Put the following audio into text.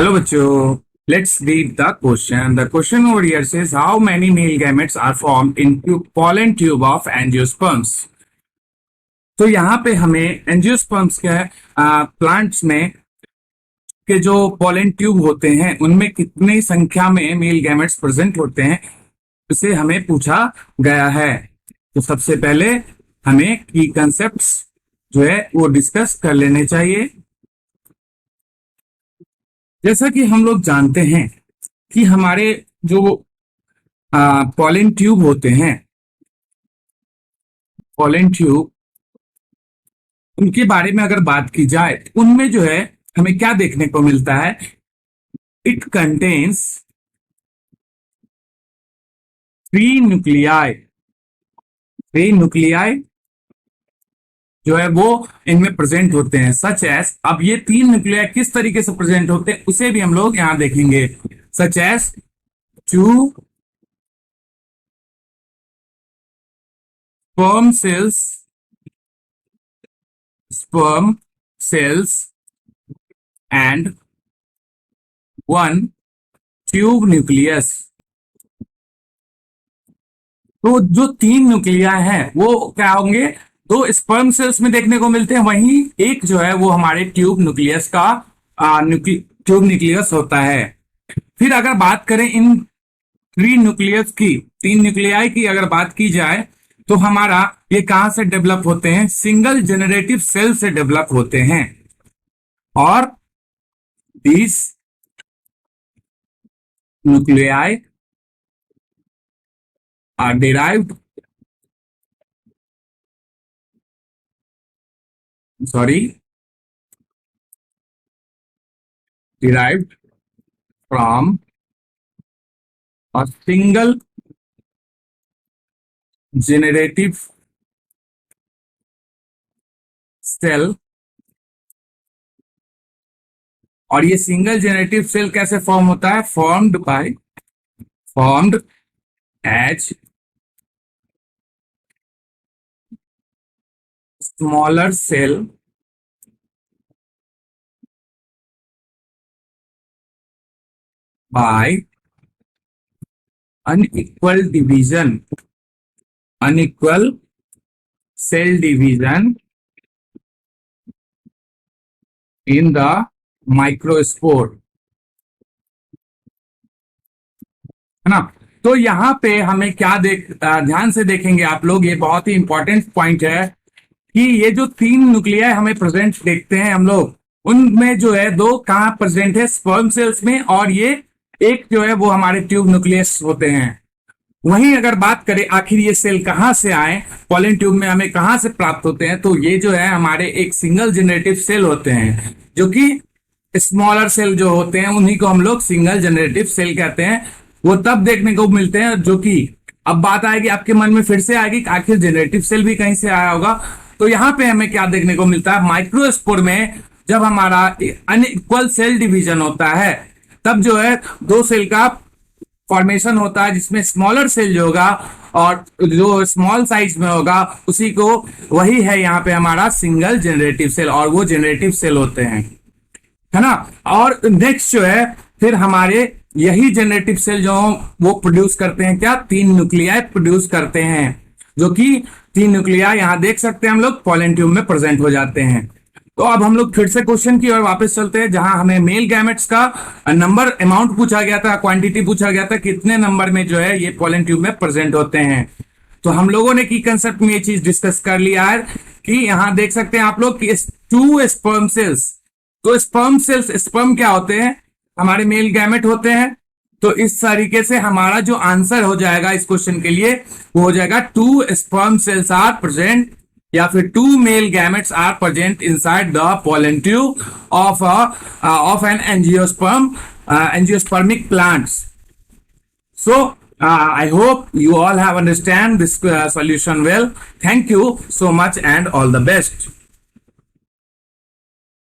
Hello बच्चों, let's read the question. The question over here says how many male gametes are formed in pollen tube of angiosperms. तो यहाँ पे हमें angiosperms के plants में के जो पोलन ट्यूब होते हैं उनमें कितनी संख्या में मेल गैमेट्स प्रेजेंट होते हैं इसे हमें पूछा गया है। तो सबसे पहले हमें की कंसेप्ट्स जो है वो डिस्कस कर लेने चाहिए। जैसा कि हम लोग जानते हैं कि हमारे जो पोलन ट्यूब होते हैं, पोलन ट्यूब, उनके बारे में अगर बात की जाए उनमें जो है हमें क्या देखने को मिलता है, इट कंटेन्स 3 न्यूक्लियाई। 3 न्यूक्लियाई जो है वो इनमें प्रेजेंट होते हैं। सच एस, अब ये 3 न्यूक्लियाई किस तरीके से प्रेजेंट होते हैं उसे भी हम लोग यहां देखेंगे। Such as 2 sperm cells and 1 tube nucleus. तो जो 3 न्यूक्लिया है वो क्या होंगे, 2 स्पर्म सेल्स में देखने को मिलते हैं, वहीं एक जो है वो हमारे ट्यूब न्यूक्लियस का ट्यूब न्यूक्लियस होता है। फिर अगर बात करें इन 3 न्यूक्लियस की, 3 न्यूक्लियाई की अगर बात की जाए तो हमारा ये कहां से डेवलप होते हैं, सिंगल जेनरेटिव सेल से डेवलप होते हैं। और these nuclei are derived from a single generative cell। और ये सिंगल जेनरेटिव सेल कैसे फॉर्म होता है, formed as smaller cell by unequal cell division in the microspore, है ना। तो यहां पे हमें क्या ध्यान से देखेंगे आप लोग, ये बहुत ही इंपॉर्टेंट पॉइंट है कि ये जो 3 न्यूक्लियाई हमें प्रेजेंट देखते हैं हम लोग, उनमें जो है 2 कहां प्रेजेंट है, स्पर्म सेल्स में, और ये एक जो है वो हमारे ट्यूब न्यूक्लियस होते हैं। वहीं अगर बात करें आखिर ये सेल कहां से आए, पोलन ट्यूब में हमें कहां से प्राप्त होते हैं, तो ये जो है हमारे एक सिंगल जेनरेटिव सेल होते हैं, जो कि स्मॉलर सेल जो होते हैं उन्हीं को हम लोग सिंगल जेनरेटिव सेल कहते हैं। वो तब देखने को मिलते हैं, जो कि अब बात आएगी आपके मन में फिर से आएगी आखिर जेनरेटिव सेल भी कहीं से आया होगा। तो यहाँ पे हमें क्या देखने को मिलता है, माइक्रोस्पोर में जब हमारा अनइक्वल सेल डिवीजन होता है तब जो है 2 सेल का फॉर्मेशन होता है, जिसमें स्मॉलर सेल जो होगा और जो स्मॉल साइज में होगा उसी को, वही है यहाँ पे हमारा सिंगल जेनरेटिव सेल, और वो जेनरेटिव सेल होते हैं, है ना। और नेक्स्ट जो है फिर हमारे यही जेनरेटिव सेल जो वो प्रोड्यूस करते हैं क्या, 3 न्यूक्लियाई प्रोड्यूस करते हैं, जो कि 3 न्यूक्लियाई यहां देख सकते हैं हम लोग पोलन ट्यूब में प्रेजेंट हो जाते हैं। तो अब हम लोग फिर से क्वेश्चन की ओर वापस चलते हैं, जहां हमें मेल गैमेट्स का नंबर अमाउंट पूछा गया था, क्वांटिटी पूछा गया था, कितने नंबर में जो है ये पोलन ट्यूब में प्रेजेंट होते हैं। तो हम लोगों ने की कंसेप्ट में ये चीज डिस्कस कर लिया है कि यहां देख सकते हैं आप लोग कि 2 स्पर्म सेल्स, तो स्पर्म सेल्स, स्पर्म क्या होते हैं, हमारे मेल गैमेट होते हैं। तो इस तरीके से हमारा जो आंसर हो जाएगा इस क्वेश्चन के लिए वो हो जाएगा 2 स्पर्म सेल्स आर प्रेजेंट, या फिर 2 male gametes are present inside the pollen tube of an angiospermic plants. So I hope you all have understand this solution well. Thank you so much and all the best.